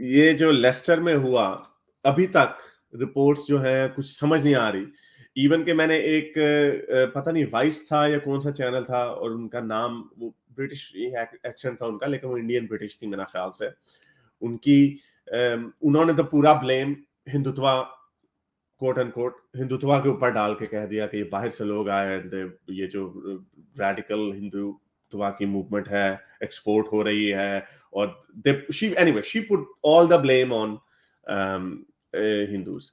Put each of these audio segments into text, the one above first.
ये जो लेस्टर में हुआ, अभी तक रिपोर्ट्स जो है कुछ समझ नहीं आ रही। इवन के मैंने एक पता नहीं वाइस था या कौन सा चैनल था, और उनका नाम वो ब्रिटिश एक्सेंट था उनका, लेकिन वो इंडियन ब्रिटिश थी मेरा ख्याल से। उनकी उन्होंने तो पूरा blame Hindutva, quote end quote Hindutva के ऊपर डाल के कह दिया कि ये बाहर से लोग आए एंड ये जो रेडिकल हिंदुत्व की मूवमेंट है एक्सपोर्ट हो रही है, और she put all the blame on Hindus.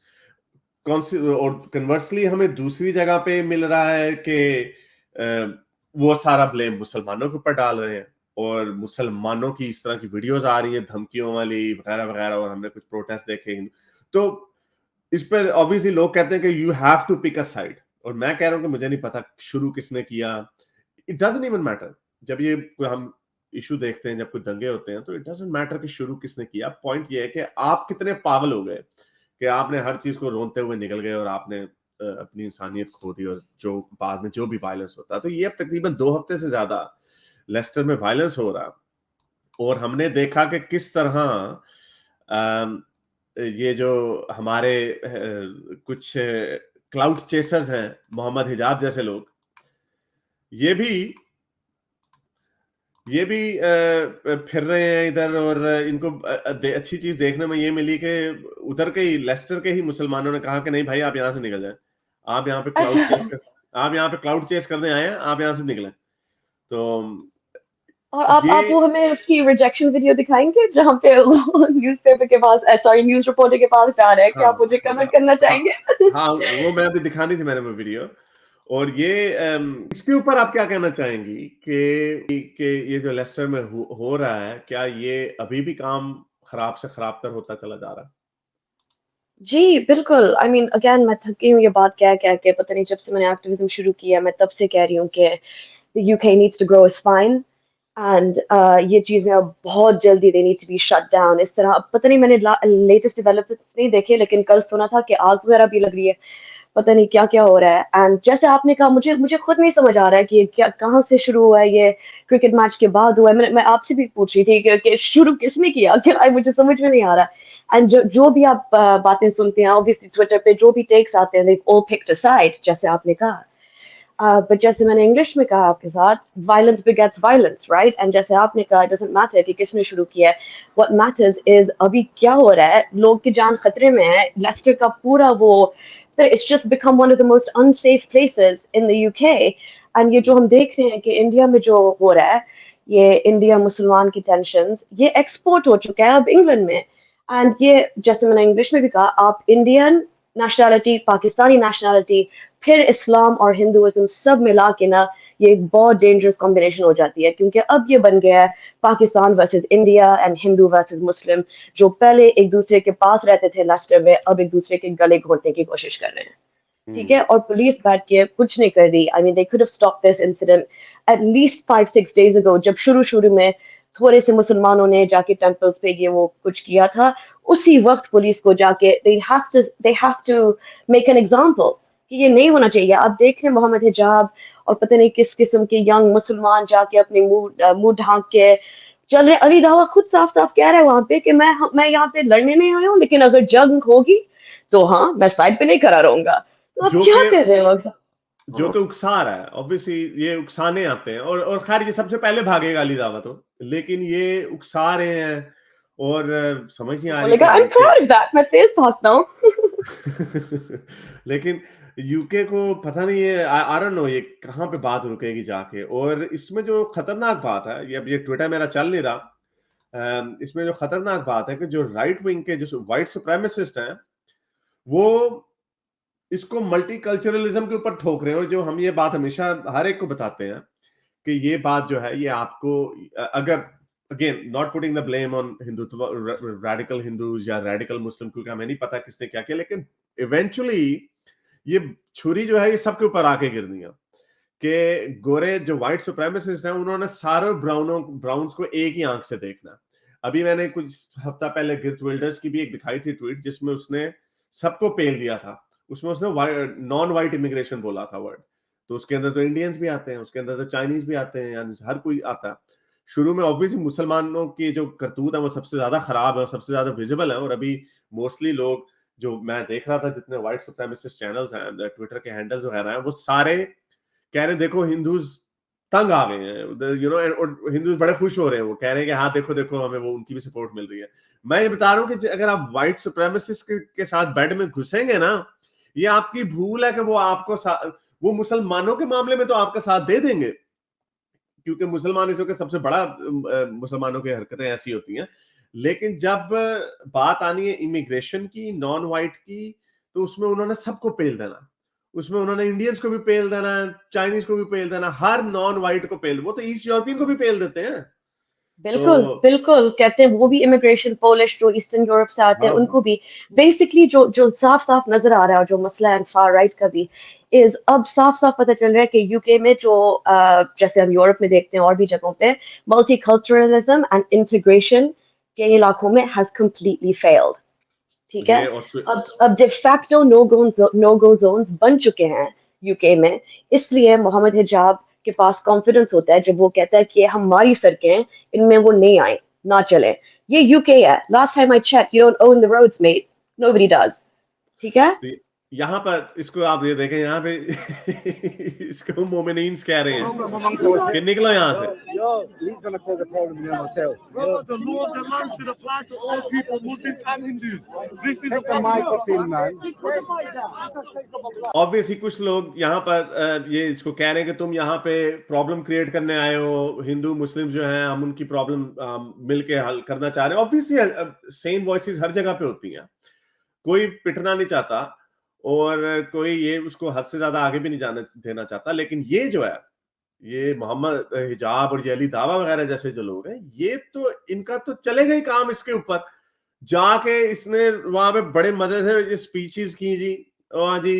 और कन्वर्सली हमें दूसरी जगह पे मिल रहा है कि वो सारा ब्लेम मुसलमानों के ऊपर डाल रहे हैं, और मुसलमानों की इस तरह की वीडियोस आ रही हैं धमकियों वाली वगैरह वगैरह, और हमने कुछ प्रोटेस्ट देखे। तो इस पर ऑब्वियसली लोग कहते हैं कि you have to pick a side, और मैं कह रहा हूं कि मुझे नहीं पता शुरू किसने किया। It doesn't even matter. जब ये कोई हम इशू देखते हैं, जब कोई दंगे होते हैं, तो इट डजंट मैटर कि शुरू किसने किया। पॉइंट ये है कि आप कितने पागल हो गए कि आपने हर चीज को रोनते हुए निकल गए, और आपने अपनी इंसानियत खो दी, और जो बाद में जो भी वायलेंस होता है। तो ये अब तकरीबन 2 हफ्ते से ज्यादा लेस्टर में वायलेंस हो रहा, और हमने देखा कि किस तरह ये जो हमारे कुछ क्लाउड चेसर्स हैं, मोहम्मद हिजाब जैसे लोग, ये भी फिर रहे हैं इधर, और इनको अच्छी चीज देखने में ये मिली कि उधर के ही लेस्टर के ही मुसलमानों ने कहा कि नहीं भाई, आप यहां से निकल जाए, आप यहाँ पे क्लाउड अच्छा। चेस कर आप यहाँ पे क्लाउड चेस करने आए हैं, आप यहाँ से निकलें। तो और आप ये वो हमें उसकी रिजेक्शन वीडियो दिखाएंगे जहाँ पे वो न्यूज़पेपर के पास, सॉरी, न्यूज़ रिपोर्टर के पास जा रहे हैं कि हाँ आप मुझे हाँ कवर करना हाँ चाहेंगे? हाँ, वो मैं अभी दिखानी थी मैंने वो वीडियो। और ये इसके ऊपर आप क्या कहना चाहेंगी कि ये जो लेस्टर में हो रहा है, क्या ये अभी भी काम खराब से खराबतर होता चला जा रहा है? जी, बिल्कुल। आई मीन अगेन मैं थक गई हूँ ये बात कह कह के। पता नहीं जब से मैंने एक्टिविज्म शुरू किया मैं तब से कह रही हूँ कि the UK needs to grow a spine, and ये चीजें अब बहुत जल्दी they need to be shut down. इस तरह अब पता नहीं, मैंने लेटेस्ट डेवलपमेंट्स नहीं देखे, लेकिन कल सुना था कि आग वगैरह भी लग रही है। पता नहीं क्या क्या हो रहा है। एंड जैसे आपने कहा, मुझे मुझे खुद नहीं समझ आ रहा है कि ये क्या, कहाँ से शुरू हुआ है ये। क्रिकेट मैच के बाद हुआ है। मैं आपसे भी पूछ रही थी कि शुरू किसने किया, क्या मुझे समझ में नहीं आ रहा। एंड जो जो भी आप बातें सुनते हैं ऑब्वियसली ट्विटर पे, जो भी टेक्स आते हैं, they all picked a side, जैसे आपने कहा। बट जैसे मैंने इंग्लिश में कहा आपके साथ, violence begets violence, right? And जैसे आपने कहा, it doesn't matter कि किसने शुरू किया है। what matters is अभी क्या हो रहा है। लोग की जान खतरे में है। लेस्टर का पूरा वो, it's just become one of the most unsafe places in the UK। And ये जो हम देख रहे हैं कि इंडिया में जो हो रहा है, ये इंडिया मुसलमान की टेंशन, ये एक्सपोर्ट हो चुका है अब इंग्लैंड में। एंड ये जैसे मैंने इंग्लिश में भी कहा, आप इंडियन नेशनैलिटी, पाकिस्तानी नेशनैलिटी, फिर इस्लाम और हिंदुइज्म सब मिला के ना, ये एक बहुत डेंजरस कॉम्बिनेशन हो जाती है। क्योंकि अब ये बन गया है Pakistan versus India and Hindu versus Muslim. जो पहले एक दूसरे के पास रहते थे लेस्टर में, अब एक दूसरे के गले घोटने की कोशिश कर रहे हैं। ठीक हम्म है, और पुलिस बैठ के कुछ नहीं कर रही। I mean they could have stop this incident at least 5-6 days ago, जब शुरू शुरू में थोड़े से मुसलमानों ने जाके टेंपल्स पे ये वो कुछ किया था। उसी वक्त पुलिस को जाके they have to make an example कि ये नहीं होना चाहिए। आप देख रहे हैं मोहम्मद हिजाब और पता नहीं किस किस्म के यंग मुसलमान जाके अपने मुंह मुंह ढांक के चल रहे। अली दावा खुद साफ साफ कह रहा है वहां पे कि मैं यहाँ पे लड़ने नहीं आया हूँ, लेकिन अगर जंग होगी तो हाँ, मैं साइड पे नहीं खड़ा रहूंगा। तो आप जो क्या कि कर रहे हो? जो कि उकसा रहा है, ऑब्वियसली ये उकसाने आते हैं, और खैर ये सबसे पहले भागेगा अली दावा तो, लेकिन ये उकसा रहे हैं, और समझ नहीं आ रही बोलेगा कि I am UK proud of that, मैं तेज भागता हूँ। लेकिन यूके को पता नहीं है, आई डोंट नो ये कहाँ पे बात रुकेगी जाके। और इसमें जो खतरनाक बात है, ये अब ये ट्विटर मेरा चल नहीं रहा, इसमें जो खतरनाक बात है कि जो राइट विंग के जो व्हाइट सुप्रीमेसिस्ट हैं, वो इसको मल्टीकल्चरलिज्म के ऊपर ठोक रहे हैं। और जो हम ये बात हमेशा हर एक को बताते हैं कि ये बात जो है, ये आपको अगर again not putting the blame on Hindutva, radical Hindus या रेडिकल मुस्लिम, क्योंकि हमें नहीं पता किसने क्या किया, लेकिन इवेंचुअली ये छुरी जो है ये सबके ऊपर आके गिरनी है। कि गोरे जो व्हाइट सुप्रीमेसिस्ट हैं, उन्होंने सारे ब्राउन्स को एक ही आंख से देखना है। अभी मैंने कुछ हफ्ता पहले गिर्थ विल्डर्स की भी एक दिखाई थी ट्वीट, जिसमें उसने सबको पेल दिया था। उसमें उसने नॉन व्हाइट इमिग्रेशन बोला था वर्ड, तो उसके अंदर तो इंडियंस भी आते हैं, उसके अंदर तो चाइनीज भी आते हैं, यानी हर कोई आता है। शुरू में ऑब्वियसली मुसलमानों की जो करतूत है वो सबसे ज्यादा खराब है और सबसे ज्यादा विजिबल है, और अभी मोस्टली लोग जो मैं देख रहा था जितने व्हाइट सुप्रीमेसिस्ट चैनल्स हैं, ट्विटर के हैंडल्स वगैरह हैं, वो सारे कह रहे देखो हिंदूज तंग आ गए हैं, यू नो, और हिंदूज बड़े खुश हो रहे हैं, वो कह रहे हैं कि हाँ देखो देखो हमें वो उनकी भी सपोर्ट मिल रही है। मैं ये बता रहा हूँ कि अगर आप व्हाइट सुप्रीमेसिस्ट के साथ बेड में घुसेंगे ना, ये आपकी भूल है कि वो आपको वो मुसलमानों के मामले में तो आपका साथ दे देंगे, क्योंकि मुसलमान इस वक्त सबसे बड़ा मुसलमानों की हरकतें ऐसी होती हैं, लेकिन जब बात आनी है इमिग्रेशन की, नॉन वाइट की, तो उसमें उन्होंने सबको पेल देना, उसमें उन्होंने इंडियंस को भी पेल देना, चाइनीज को भी पेल देना, हर नॉन वाइट को पेल, वो तो ईस्ट यूरोपियन को भी पेल देते हैं। बिल्कुल तो बिल्कुल कहते हैं वो भी इमिग्रेशन, पोलिश जो ईस्टर्न यूरोप से आते हैं हाँ, उनको भी बेसिकली जो जो साफ साफ नजर आ रहा है, और जो मसला है फार राइट का भी इज अब साफ साफ पता चल रहा है कि यूके में जो जैसे हम यूरोप में देखते हैं और भी जगहों पे मल्टीकल्चरलिज्म एंड इंटीग्रेशन के इलाकों में हैज कम्प्लीटली फेल्ड। ठीक है, ये अब de facto नो गो जोन्स बन चुके हैं यूके में, इसलिए मोहम्मद हिजाब के पास कॉन्फिडेंस होता है जब वो कहता है कि हमारी सड़कें इनमें वो नहीं आए, ना चले। ये यूके है, last time I check, you don't own the roads mate, nobody does. ठीक है, तो यहाँ पर इसको आप ये देखें, यहाँ पे इसको मोमिनीन्स कह रहे हैं कि निकलो यहाँ से। He's gonna cause a problem here himself. The law of the land should apply to all people, Muslims and Hindus. This is Take the mic off him, man. Obviously कुछ लोग यहाँ पर ये इसको कह रहे हैं कि तुम यहाँ पे प्रॉब्लम क्रिएट करने आए हो, हिंदू मुस्लिम जो हैं हम उनकी प्रॉब्लम मिलके हल करना चाह रहे हैं। ऑब्वियसली सेम वॉइसेस हर जगह पे होती हैं, कोई पिटना नहीं चाहता और कोई ये उसको हद से ज्यादा आगे भी नहीं जाने देना चाहता, लेकिन ये जो है, ये मोहम्मद हिजाब और ये अली दावा वगैरह जैसे जो लोग हैं, ये तो इनका तो चलेगा ही काम इसके ऊपर। जाके इसने वहां पे बड़े मजे से ये स्पीचेस की जी, वहां जी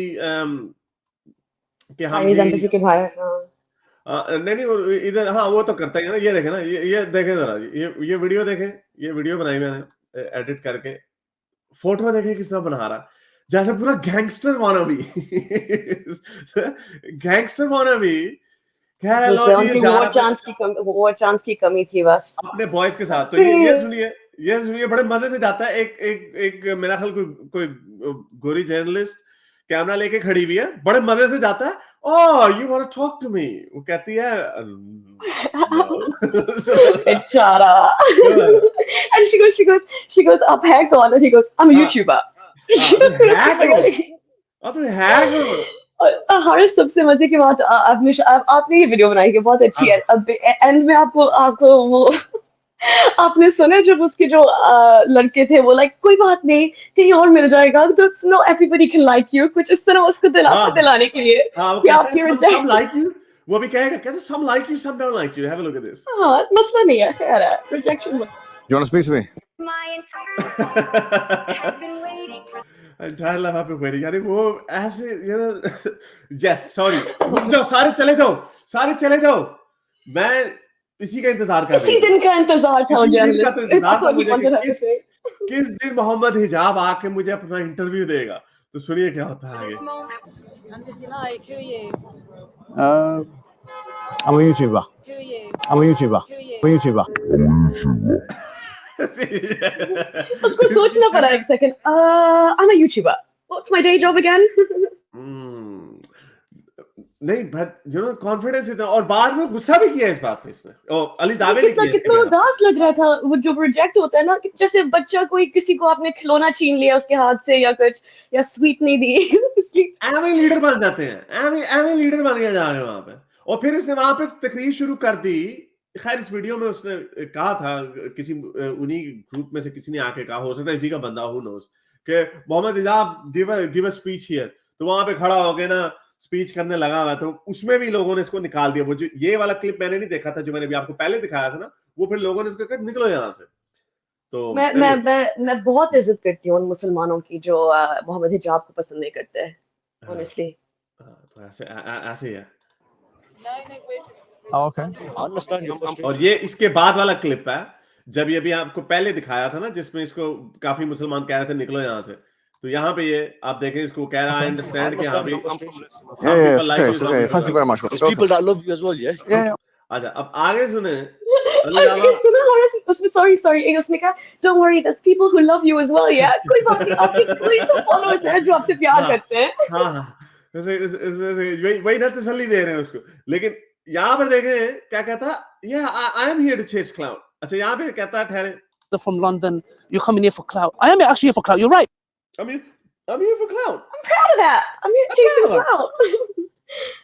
कि हम चाइनीज जी एम्बेसी के बाहर। नहीं नहीं इधर, हाँ वो तो करता ही है ना। ये देखे ना, ये देखे जरा, ये वीडियो देखे, ये वीडियो बनाई मैंने एडिट करके, फोटो देखे किस तरह बना रहा, जैसे पूरा गैंगस्टर वाना भी गैंगस्टर वाना भी। कह रहा लो जी उनकी जा वोट चांस की कमी थी बस अपने बॉयज के साथ। तो ये सुनिए बड़े मजे से जाता है। एक मेरा ख्याल कोई गोरी जर्नलिस्ट कैमरा लेके खड़ी हुई है, बड़े मजे से जाता है, oh you want to talk to me, वो कहती है बेचारा and she goes आप है कौन, and he goes I'm a YouTuber। तो है और हर सबसे मजे की बात आपने ये वीडियो बनाई कि बहुत अच्छी है। अब एंड में आपको वो आपने सुना जब उसके जो लड़के थे वो लाइक कोई बात नहीं कहीं और मिल जाएगा, तो no everybody can like you, कुछ इस तरह उसको दिलाने के लिए कि आपकी some like you, वो भी कहेगा, कहते some like you some don't like you, have a look at this। हाँ मसला नहीं है, खैर है rejection. You want to speak to me? Entire life I've been waiting। यानी वो ऐसे yes sorry, जाओ सारे चले जाओ, मैं इसी का इंतजार कर रही हूँ। इसी दिन का इंतजार था मुझे किस दिन मोहम्मद हिजाब आके मुझे अपना इंटरव्यू देगा। तो सुनिए क्या होता है आगे। I'm a YouTuber. उसको सोचना पड़ा एक second. I'm a YouTuber. What's my day job again? नहीं बट यू नो कॉन्फिडेंस इतना, और बाद में गुस्सा भी किया इस बात पे इसने, और अली दावे ने किया। कितना उदास लग रहा था वो जो प्रोजेक्ट होता है ना, जैसे बच्चा कोई किसी को आपने खिलौना छीन लिया उसके हाथ से या कुछ, या स्वीट नहीं दी एमी लीडर बन जाते हैं, एमी लीडर बन गया जा रहे वहां पे। और फिर इसने वहां पे तकरीर शुरू कर दी। खैर इस वीडियो में उसने कहा था, किसी उन्हीं ग्रुप में से किसी ने आके कहा, हो सकता है इसी का बंदा, हु नोस, कि मोहम्मद हिजाब गिव अ स्पीच हियर। तो वहां पे खड़ा हो गया ना, स्पीच करने लगा हुआ, तो उसमें भी लोगों ने इसको निकाल दिया। वो जो ये वाला क्लिप मैंने नहीं देखा था, जो मैंने भी आपको पहले दिखाया था ना, वो फिर लोगों ने इसको कहा निकलो यहाँ से। तो मैं बहुत इज्जत करती हूँ उन मुसलमानों की जो मोहम्मद हिजाब को पसंद नहीं करते हैं, ऑनेस्टली। तो ऐसे ही है। Okay. I understand your frustration. और ये इसके बाद वाला क्लिप है, जब ये भी आपको पहले दिखाया था ना, जिसमें इसको काफी मुसलमान कह रहे थे निकलो यहाँ से। तो यहाँ पे ये आप देखें, इसको कह रहा है अंडरस्टैंड कि हाँ भी Okay. Thank you very much. There's people that love you as well, yeah? Yeah. अच्छा अब आगे सुने, अली लामा सुना हमारा उसमें sorry उसने कहा don't worry there's people who love you as well yeah कोई बात नहीं आपके कोई तो followers हैं जो आपसे प्यार हाँ करते हैं हाँ वही वही ना तसल्ली दे रहे हैं उसको। लेकिन यहाँ पर देखें क्या कहता, yeah I am here to chase clout। अच्छा यहाँ पे कहता है ठहरे, from London, you're coming here for clout. I am actually here for clout. You're right. I'm here for clout। I'm proud of that I'm here chasing clout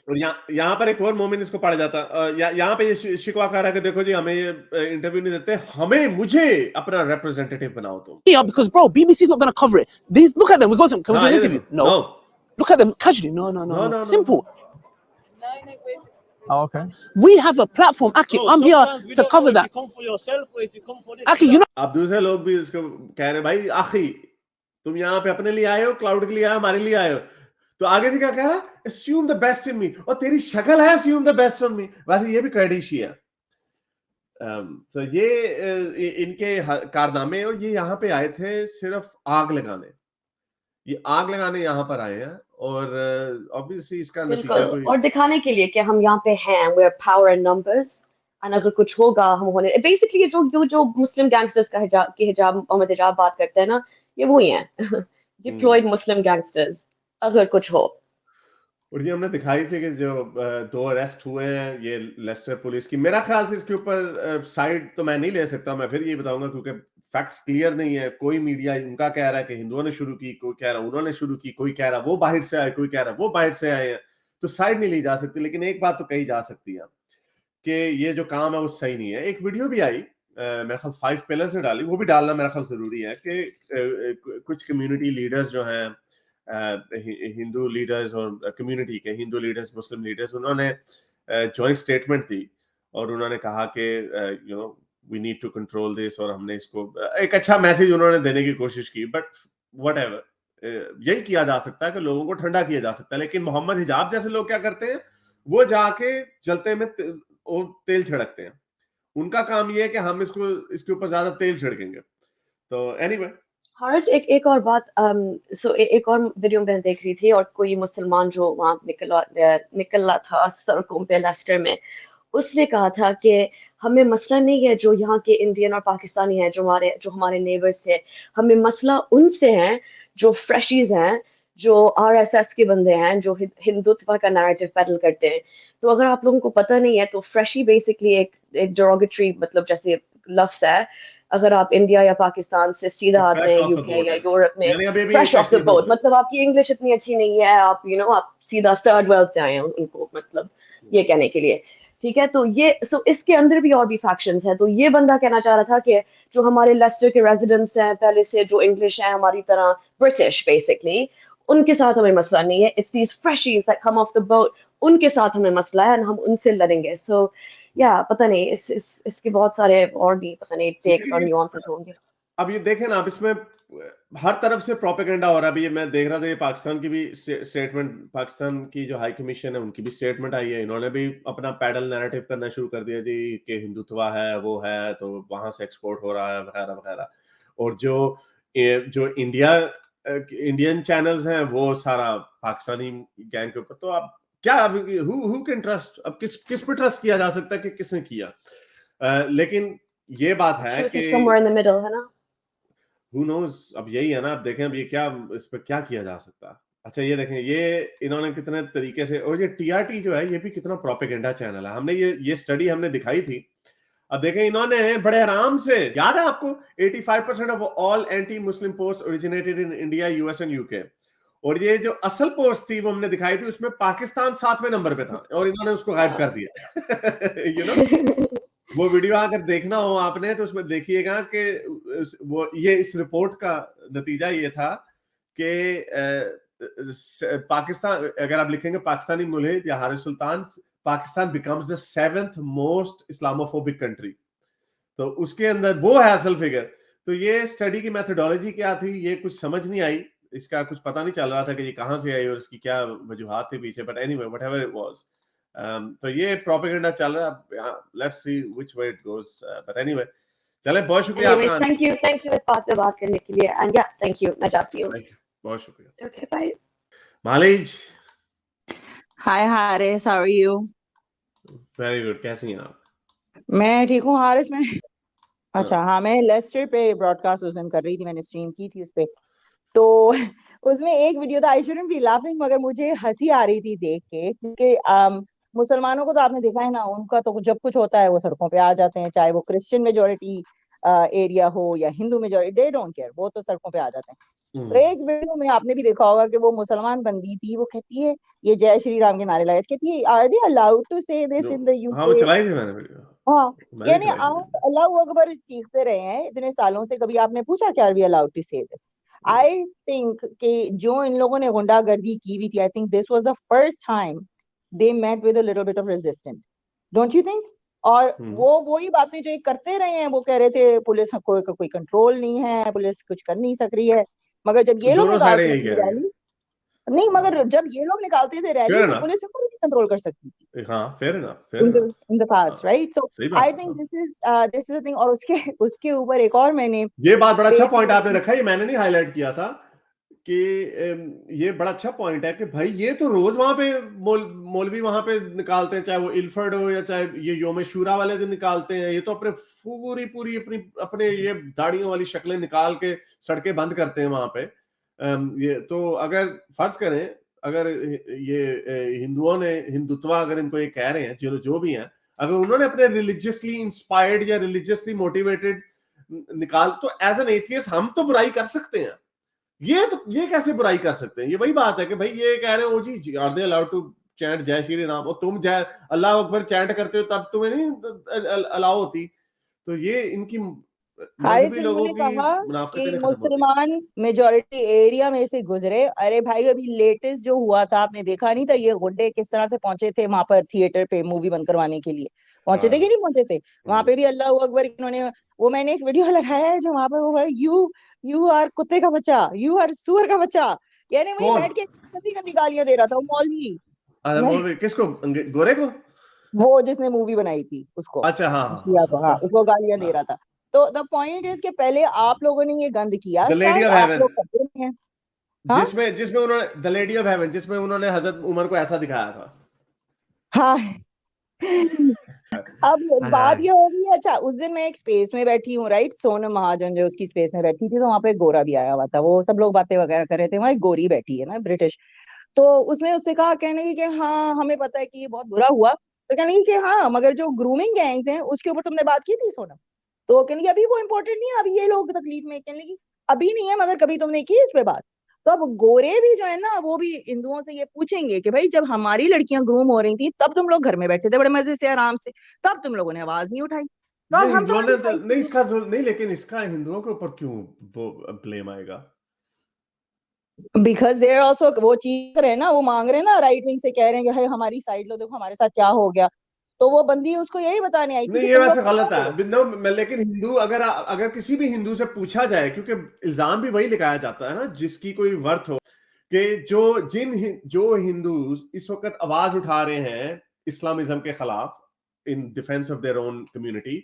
और यहाँ पर एक और मोमेंट इसको पड़ जाता, यहाँ पे ये शिकवा कर रहा है कि देखो जी हमें ये इंटरव्यू नहीं देते, मुझे अपना रिप्रेजेंटेटिव बनाओ तुम। Yeah, because bro, BBC is not going to cover it. These, look at them. We got some. Can we do an interview? No. Look at them casually. No. Simple. Oh, okay. We have a platform, Aki. I'm here to cover that. If you come for yourself or if you come for this. Aki, you know. अब दूसरे लोग भी इसको कह रहे हैं भाई आखी तुम यहाँ पे अपने लिए आए हो, क्लाउड के लिए आए हो, हमारे लिए आए हो। तो आगे से क्या कह रहा है, assume the best in me, और तेरी शक्ल है assume the best on me। वैसे ये भी क्रेडिशी है। तो ये इनके कारनामे, और ये यहाँ पे आए थे सिर्फ आग लगाने, ये आग लगाने यहाँ पर आए हैं, और ऑब्वियसली इसका नतीजा बिल्कुल, और दिखाने के लिए कि हम यहाँ पे हैं, we are power in numbers, और अगर कुछ होगा हम होने, बेसिकली ये जो मुस्लिम गैंगस्टर्स का हिजाब मोहम्मद हिजाब बात करते हैं ना, ये वही हैं डिप्लॉयड मुस्लिम गैंगस्टर्स अगर कुछ हो। और ये हमने दिखाई थी कि जो 2 अरेस्ट हुए हैं ये लेस्टर पुलिस की, मेरा ख्याल से इसके ऊपर साइड तो मैं नहीं ले सकता, मैं फिर ये बताऊंगा क्योंकि फैक्ट्स क्लियर नहीं है। कोई मीडिया उनका कह रहा है कि हिंदुओं ने शुरू की, कोई कह रहा है उन्होंने शुरू की, कोई कह रहा है वो बाहर से आए, कोई कह रहा है वो बाहर से आए हैं, तो साइड नहीं ली जा सकती। लेकिन एक बात तो कही जा सकती है कि ये जो काम है वो सही नहीं है। एक वीडियो भी आई मेरे ख्याल 5 पिलर्स ने डाली, वो भी डालना मेरा ख्याल जरूरी है कि कुछ कम्युनिटी लीडर्स जो हैं, हिंदू लीडर्स और कम्युनिटी के हिंदू लीडर्स, मुस्लिम लीडर्स, उन्होंने जॉइंट स्टेटमेंट दी और उन्होंने कहा कि you know we need to control this, और हमने इसको एक अच्छा मैसेज उन्होंने देने की कोशिश की। बट व्हाटएवर, यही किया जा सकता है कि लोगों को ठंडा किया जा सकता है। लेकिन मोहम्मद हिजाब जैसे लोग क्या करते हैं, वो जाके जलते में तेल छिड़कते हैं। उनका काम ये है कि हम इसके ऊपर ज्यादा तेल छिड़केंगे। तो एनीवे हारिस, एक और बात, एक और वीडियो मैंने देख रही थी, और कोई मुसलमान जो वहाँ निकला था सड़कों पे लेस्टर में, उसने कहा था कि हमें मसला नहीं है जो यहाँ के इंडियन और पाकिस्तानी हैं, जो हमारे नेबर्स थे, हमें मसला उनसे है जो फ्रेशीज हैं, जो आरएसएस के बंदे हैं, जो हिंदुत्व का नैरेटिव पेडल करते हैं। तो अगर आप लोगों को पता नहीं है तो फ्रेशी बेसिकली एक डेरोगेटरी मतलब जैसे लफ्ज है। अगर आप इंडिया या पाकिस्तान से सीधा आते हैं यूके या यूरोप में, फ्रेश ऑफ द बोट, मतलब आपकी इंग्लिश इतनी अच्छी नहीं है, आप आप सीधा थर्ड वर्ल्ड से आए हैं, उनको मतलब ये कहने के लिए, ठीक है। तो ये इसके अंदर भी और भी फैक्शंस हैं। तो ये बंदा कहना चाह रहा था कि जो हमारे लेस्टर के रेजिडेंट्स हैं पहले से, जो इंग्लिश हैं हमारी तरह ब्रिटिश बेसिकली, उनके साथ हमें मसला नहीं है। It's these freshies that come off the boat, उनके साथ हमें मसला है, और हम उनसे लड़ेंगे। सो या पता नहीं इसके बहुत सारे और भी पता नहीं टेक्स और न्यूएंसेस होंगे। अब ये देखें ना, अब इसमें हर तरफ से प्रोपेगेंडा हो रहा है। अभी ये मैं देख रहा था, ये पाकिस्तान की भी स्टेटमेंट, पाकिस्तान की जो हाई कमीशन है उनकी भी स्टेटमेंट आई है। इन्होंने भी अपना पैडल नैरेटिव करना शुरू कर दिया जी कि हिंदुत्व है वो है, तो वहां से एक्सपोर्ट हो रहा है वगैरह वगैरह। और जो इंडियन चैनल्स हैं वो सारा पाकिस्तानी गैंग के ऊपर। तो आप क्या, हु कैन ट्रस्ट, अब किस पे ट्रस्ट किया जा सकता है कि किसने किया। लेकिन ये बात है कि somewhere in the middle है ना, who knows, अब यही है ना। अब देखें अब ये क्या, इस पे क्या किया जा सकता है। अच्छा ये देखें, ये इन्होंने कितने तरीके से, और ये टीआरटी जो है ये भी कितना प्रोपेगेंडा चैनल है। हमने ये स्टडी हमने दिखाई थी। अब देखें इन्होंने बड़े आराम से, याद है आपको 85% of all anti Muslim post originated in India, US and UK. और ये जो असल पोस्ट थी वो हमने दिखाई थी, उसमें पाकिस्तान 7वें नंबर पे था और इन्होंने उसको गायब कर दिया। यू नो वो वीडियो अगर देखना हो आपने तो उसमें देखिएगा कि वो ये इस रिपोर्ट का नतीजा ये था कि पाकिस्तान, अगर आप लिखेंगे पाकिस्तानी मुल्हिद या Haris Sultan, Pakistan becomes the 7th most Islamophobic country. तो उसके अंदर वो है असल फिगर। तो ये स्टडी की मेथोडोलॉजी क्या थी ये कुछ समझ नहीं आई, इसका कुछ पता नहीं चल रहा था कि ये कहाँ से आई और इसकी क्या वजूहात थी पीछे। But anyway whatever it was, तो ये प्रोपेगेंडा चल रहा है। Let's see which way it goes. But anyway चले, बहुत शुक्रिया आपका। थैंक यू इस बात पे बात करने के लिए, एंड या थैंक यू, मैं जाती हूँ। बहुत शुक्रिया। Okay bye. मालिज, Hi Haris, how are you? Very good, कैसी हैं आप? मैं ठीक हूँ हारिस में। हाँ अच्छा हाँ, मैं लेस्टर पे ब्रॉडकास्ट उस दिन कर रही थी, मैंने स्ट्रीम की थी उस पे। तो उसमें एक वीडियो था, आई शुडंट बी लाफिंग, मगर मुझे हंसी आ रही थी देख के, क्योंकि मुसलमानों को तो आपने देखा है ना, उनका तो जब कुछ होता है वो सड़कों पे आ जाते हैं, चाहे वो क्रिश्चियन मेजोरिटी एरिया हो या Hindu majority, they don't care, वो तो सड़कों पे आ जाते हैं। तो एक वीडियो में आपने भी देखा होगा कि वो मुसलमान बंदी थी, वो कहती है ये जय श्री राम के नारे लगाए, कहती है are they allowed to say this जो इन द हाँ वो यूके। चलाई थी मैंने वीडियो, हाँ, मैंने यानी चलाई थी आप अल्लाह अकबर चीखते रहे हैं इतने सालों से, कभी आपने पूछा क्या are we allowed to say this? I think कि जो इन लोगों ने गुंडागर्दी की हुई थी, I think this was the first time they met with a little bit of resistance, don't you think? और हम्म। वो वही बातें जो ये करते रहे हैं, वो कह रहे थे पुलिस को कोई कंट्रोल नहीं है, पुलिस कुछ कर नहीं सक रही है, मगर जब ये लोग दोनों साइडें निकालते यही थे कह रही है। रैली, नहीं मगर जब ये लोग निकालते थे रैली, फेयर तो इनफ, पुलिस इनको नहीं कंट्रोल कर सकती थी हाँ fair enough, fair in the enough. in the past, right? So सही I बात है, think हाँ। this is a thing। और उसके उसके ऊपर एक और मैंने ये बात बड़ा अच्छा स्पेस पॉइंट में आपने रखा, ये मैंने नहीं हाईलाइट किया था कि ये बड़ा अच्छा पॉइंट है कि भाई ये तो रोज वहां पे मौलवी वहां पे निकालते हैं, चाहे वो इल्फर्ड हो या चाहे ये योम शूरा वाले दिन निकालते हैं, ये तो अपने पूरी पूरी अपनी अपने ये दाढ़ियों वाली शक्लें निकाल के सड़कें बंद करते हैं वहां पे। ये तो अगर फर्ज करें, अगर ये हिंदुओं ने, हिंदुत्व अगर इनको ये कह रहे हैं जो जो भी हैं, अगर उन्होंने अपने रिलीजियसली इंस्पायर्ड या रिलीजियसली मोटिवेटेड निकाल, तो एज एन एथियस्ट हम तो बुराई कर सकते हैं, ये कैसे बुराई कर सकते हैं? ये वही बात है कि भाई ये कह रहे हो जी are they allowed to chant Jai Shri Ram, और तुम जय अल्लाह अकबर चैंट करते हो तब तुम्हें नहीं अलाउ होती। तो ये इनकी हारिस मजहबी लोगों इन्होंने की कहा मुनाफिकतें कि नहीं खत्म होती। मुसलमान मेजोरिटी एरिया में से गुजरे। अरे भाई, अभी लेटेस्ट जो हुआ था आपने देखा नहीं था, ये गुंडे किस तरह से पहुंचे थे वहां पर थिएटर पे मूवी बंद करवाने के लिए, पहुंचे थे कि नहीं पहुंचे थे? वहां पे भी अल्लाह अकबर इन्होंने, वो मैंने एक वीडियो लगाया है जो वहां पर वो यू आर कुत्ते का बच्चा, यू आर सुअर का बच्चा, यानी वही कौन? बैठ के गंदी गंदी गालियां दे रहा था वो मौलवी। मैं मौलवी किसको? गोरे को? वो जिसने मूवी बनाई थी उसको, अच्छा, हाँ शिया को, हाँ, उसको गालियां दे हाँ। रहा था। तो द पॉइंट इज कि पहले आप लोगों ने ये गंद किया द लेडी स्टार्ट, ऑफ आप हेवन, लोग करते रहे हैं। हाँ जिसमें जिसमें उन्होंने द लेडी ऑफ हेवन, जिसमें उन्होंने हजरत उमर को ऐसा दिखाया था। हाँ। अब हाय बात हाय। ये होगी, अच्छा उस दिन मैं एक स्पेस में बैठी हूँ, राइट, सोनम महाजन जो उसकी स्पेस में बैठी थी, तो वहां पे एक गोरा भी आया हुआ था, वो सब लोग बातें वगैरह कर रहे थे, वहां एक गोरी बैठी है ना ब्रिटिश। तो उसने उससे कहा, कहने की कि हाँ हमें पता है कि ये बहुत बुरा हुआ, तो कहने की कि हाँ मगर जो ग्रूमिंग गैंग्स हैं उसके ऊपर तुमने बात की थी सोनम? तो कहने की अभी वो इम्पोर्टेंट नहीं है, अभी ये लोग तकलीफ में, कहने की अभी नहीं है, मगर कभी तुमने की इस पे बात? तो अब गोरे भी जो है ना, वो भी हिंदुओं से ये पूछेंगे कि भाई जब हमारी लड़कियां ग्रूम हो रही थी तब तुम लोग घर में बैठे थे बड़े मजे से आराम से, तब तुम लोगों ने आवाज नहीं उठाई, तो अब नहीं हम हिंदुओं ने तुम्हारी नहीं इसका नहीं, लेकिन इसका हिंदुओं के ऊपर क्यों ब्लेम आएगा? बिकॉज दे आर ऑल्सो, वो चीख रहे हैं ना, वो मांग रहे हैं ना, राइट विंग से कह रहे हैं कि hey, हमारी साइड लो, देखो हमारे साथ क्या हो गया। तो वो बंदी उसको यही बताने आई थी नहीं कि ये तुम लोग वैसे गलत करो। है नो, लेकिन हिंदू अगर अगर किसी भी हिंदू से पूछा जाए, क्योंकि इल्जाम भी वही लगाया जाता है ना जिसकी कोई वर्थ हो, कि जो हिंदू इस वक्त आवाज उठा रहे हैं इस्लामिज्म के खिलाफ in defence of their own community,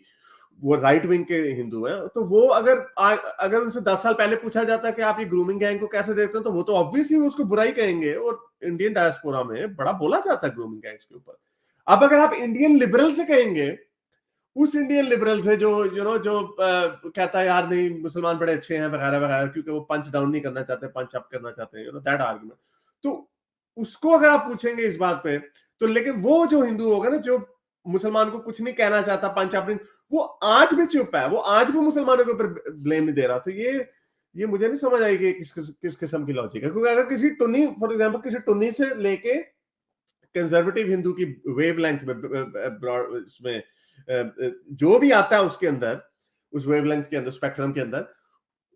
वो राइट विंग के हिंदू हैं, तो वो अगर उनसे 10 साल पहले पूछा जाता कि आप ये ग्रूमिंग गैंग को कैसे देखते हैं, तो वो तो ऑब्वियसली उसको बुराई कहेंगे, और इंडियन डायस्पोरा में बड़ा बोला जाता है ग्रूमिंग गैंग्स के ऊपर। अब अगर आप इंडियन लिबरल से कहेंगे, उस इंडियन लिबरल से जो जो कहता है यार नहीं मुसलमान बड़े अच्छे हैं वगैरह वगैरह, क्योंकि वो पंच डाउन नहीं करना चाहते, पंच अप करना चाहते हैं, दैट आर्गुमेंट, तो उसको अगर आप पूछेंगे इस बात पे, तो लेकिन वो जो हिंदू होगा ना, जो मुसलमान को कुछ नहीं कहना चाहता, पंच अप नहीं, वो आज भी चुप है, वो आज भी मुसलमानों के ऊपर ब्लेम नहीं दे रहा। तो ये मुझे नहीं समझ आई कि किस किस्म की लॉजिक है, क्योंकि अगर किसी टुन्नी, फॉर एग्जांपल किसी टुन्नी से लेके कंजर्वेटिव हिंदू की वेवलेंथ में, इसमें जो भी आता है उसके अंदर, उस वेवलेंथ के अंदर, स्पेक्ट्रम के अंदर,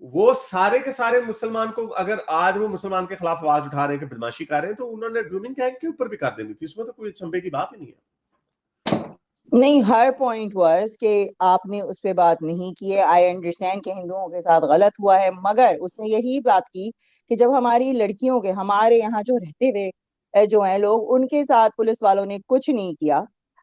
वो सारे के सारे मुसलमान को, अगर आज वो मुसलमान के खिलाफ आवाज उठा रहे हैं कि बदमाशी कर रहे हैं, तो उन्होंने ग्रूमिंग गैंग के ऊपर भी कर देनी थी, इसमें तो कोई चंबे की बात ही नहीं है। नहीं, हर पॉइंट वाज कि आपने उस पे बात नहीं की है। आई अंडरस्टैंड कि हिंदुओं के साथ गलत हुआ है, मगर उसने यही बात की कि जब हमारी लड़कियों के, हमारे यहाँ जो रहते हुए जो हैं लोग, उनके साथ पुलिस वालों ने कुछ नहीं किया,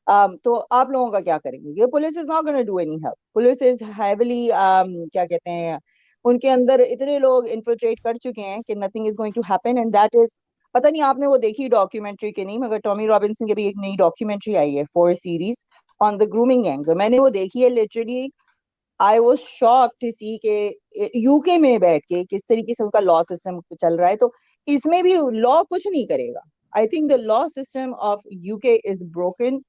तो आप लोगों का क्या करेंगे? ये police is not gonna do any help, police is heavily क्या कहते हैं, उनके अंदर इतने लोग इन्फिल्ट्रेट कर चुके हैं कि nothing is going to happen, and that is, पता नहीं आपने वो देखी डॉक्यूमेंट्री के नहीं, मगर टॉमी रॉबिन्सन की भी एक नई डॉक्यूमेंट्री आई है 4 series, on the grooming gangs. और मैंने वो देखी है literally. I was shocked to see के यूके में बैठ के किस तरीके से उनका लॉ सिस्टम चल रहा है, तो इसमें भी लॉ कुछ नहीं करेगा. I think the law system of UK is broken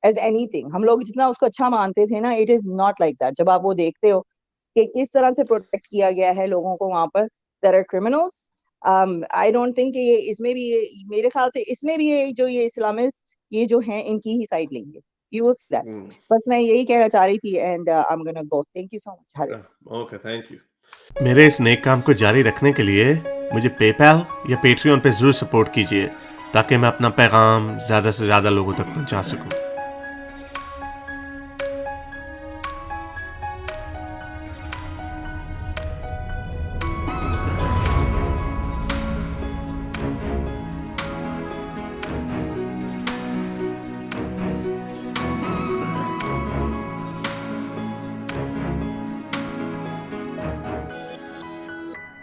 as anything. हम लोग जितना उसको अच्छा मानते थे ना, it is not like that. जब आप वो देखते हो कि किस तरह से प्रोटेक्ट किया गया है लोगों को वहां पर, there are criminals. I don't think ये इसमें भी मेरे ख्याल से इसमें भी ये जो ये इस्लामिस्ट ये जो हैं इनकी ही साइड लेंगे. You will see that. बस मैं यही कहना चाह रही थी and I'm gonna go. Thank you so much, Haris. Okay, thank you. मेरे इस नेक काम को जारी रखने के लिए मुझे पेपैल या पेट्रियन पे जरूर सपोर्ट कीजिए ताकि मैं अपना पैगाम ज़्यादा से ज़्यादा लोगों तक पहुंचा सकूं.